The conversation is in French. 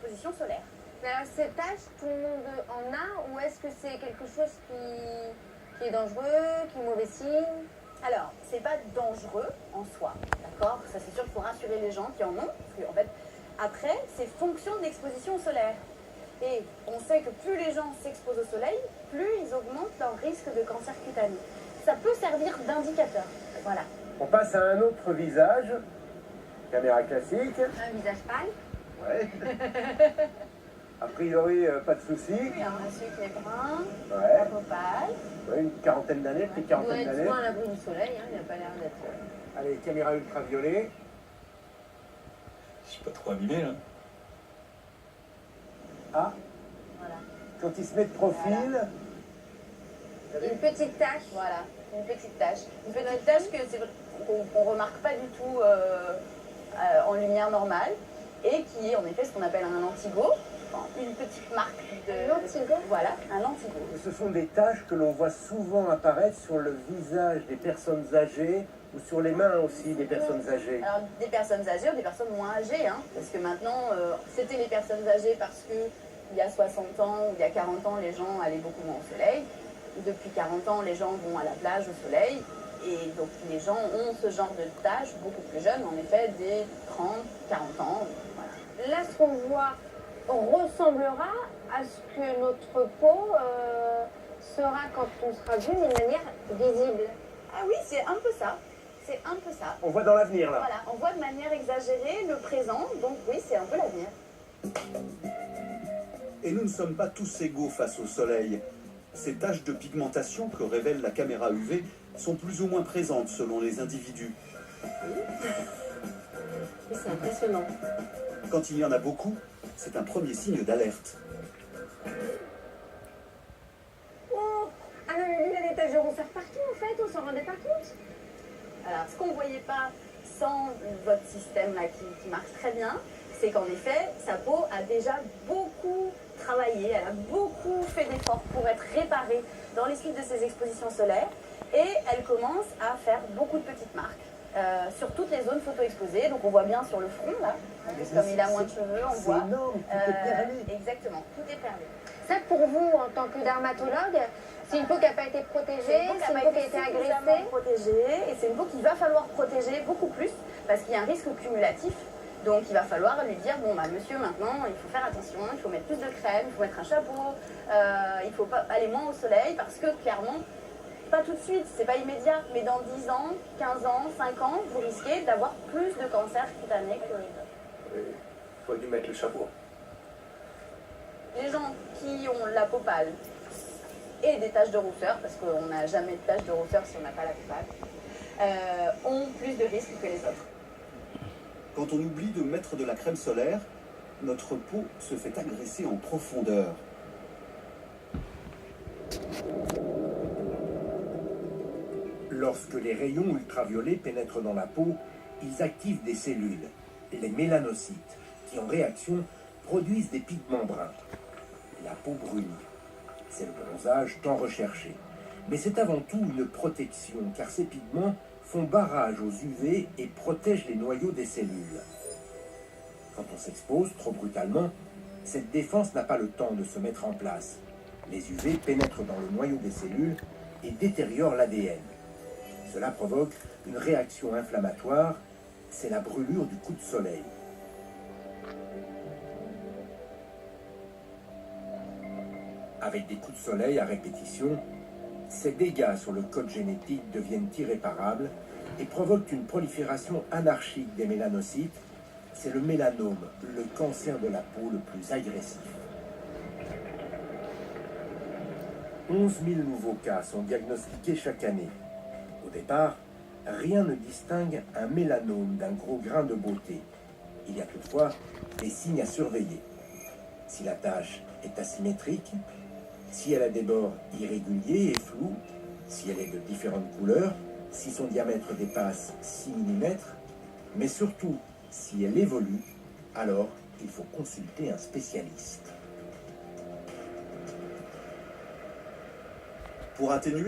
l'exposition solaire. Mais alors, ces taches, tout le monde en a, ou est-ce que c'est quelque chose qui est dangereux, qui est mauvais signe? Alors, c'est pas dangereux en soi, d'accord? Ça, c'est sûr qu'il faut rassurer les gens qui en ont, parce que, en fait, après, c'est fonction de l'exposition solaire. Et on sait que plus les gens s'exposent au soleil, plus ils augmentent leur risque de cancer cutané. Ça peut servir d'indicateur, voilà. On passe à un autre visage. Caméra classique. Un visage pâle? Ouais. A priori, pas de soucis. Oui, un monsieur qui est brun, Ouais. la peau pâle. Ouais, une quarantaine d'années, petite Il doit quarantaine être d'années. souvent à l'abri du soleil, hein, il n'a pas l'air d'être... Allez, caméra ultraviolet. Je suis pas trop abîmé là. Ah, Voilà. quand il se met de profil. Une petite tache. Voilà, une petite tache. Une petite tache qu'on ne remarque pas du tout en lumière normale et qui est en effet ce qu'on appelle un lentigo, enfin, une petite marque de... Un lentigo? Voilà, un lentigo. Ce sont des taches que l'on voit souvent apparaître sur le visage des personnes âgées ou sur les mains aussi des personnes âgées. Alors des personnes âgées ou des personnes moins âgées, hein, parce que maintenant c'était les personnes âgées parce que il y a 60 ans ou il y a 40 ans les gens allaient beaucoup moins au soleil. Depuis 40 ans les gens vont à la plage au soleil et donc les gens ont ce genre de taches beaucoup plus jeunes, en effet des 30, 40 ans. Voilà. Là, ce qu'on voit ressemblera à ce que notre peau sera quand on sera vu d'une manière visible. Ah oui, c'est un peu ça. C'est un peu ça. On voit dans l'avenir là. Voilà, on voit de manière exagérée le présent, donc oui, c'est un peu l'avenir. Et nous ne sommes pas tous égaux face au soleil. Ces taches de pigmentation que révèle la caméra UV sont plus ou moins présentes selon les individus. C'est impressionnant. Quand il y en a beaucoup, c'est un premier signe d'alerte. Oh, ah non, mais lui, il a des taches de rousseur partout, en fait, on s'en rendait pas compte. Alors, ce qu'on ne voyait pas sans votre système là qui marche très bien, c'est qu'en effet, sa peau a déjà beaucoup travaillé, elle a beaucoup fait d'efforts pour être réparée dans les suites de ses expositions solaires et elle commence à faire beaucoup de petites marques sur toutes les zones photo-exposées. Donc on voit bien sur le front là, comme il a moins de cheveux, on voit. C'est énorme, tout est perlé. Exactement, tout est perlé. Ça, pour vous, en tant que dermatologue, c'est une peau qui n'a pas été protégée, c'est une peau qui a été agressée. Protégée, et c'est une peau qu'il va falloir protéger beaucoup plus parce qu'il y a un risque cumulatif. Donc il va falloir lui dire, bon bah monsieur maintenant il faut faire attention, il faut mettre plus de crème, il faut mettre un chapeau, il faut pas aller moins au soleil parce que clairement, pas tout de suite, c'est pas immédiat, mais dans 10 ans, 15 ans, 5 ans, vous risquez d'avoir plus de cancer cutané que les autres. Il faut lui mettre le chapeau. Les gens qui ont la peau pâle et des taches de rousseur, parce qu'on n'a jamais de taches de rousseur si on n'a pas la peau pâle, ont plus de risques que les autres. Quand on oublie de mettre de la crème solaire, notre peau se fait agresser en profondeur. Lorsque les rayons ultraviolets pénètrent dans la peau, ils activent des cellules, les mélanocytes, qui en réaction produisent des pigments bruns. La peau brunit. C'est le bronzage tant recherché. Mais c'est avant tout une protection, car ces pigments font barrage aux UV et protègent les noyaux des cellules. Quand on s'expose trop brutalement, cette défense n'a pas le temps de se mettre en place. Les UV pénètrent dans le noyau des cellules et détériorent l'ADN. Cela provoque une réaction inflammatoire, c'est la brûlure du coup de soleil. Avec des coups de soleil à répétition, ces dégâts sur le code génétique deviennent irréparables et provoquent une prolifération anarchique des mélanocytes. C'est le mélanome, le cancer de la peau le plus agressif. 11 000 nouveaux cas sont diagnostiqués chaque année. Au départ, rien ne distingue un mélanome d'un gros grain de beauté. Il y a toutefois des signes à surveiller. Si la tache est asymétrique, si elle a des bords irréguliers et flous, si elle est de différentes couleurs, si son diamètre dépasse 6 mm, mais surtout si elle évolue, alors il faut consulter un spécialiste. Pour atténuer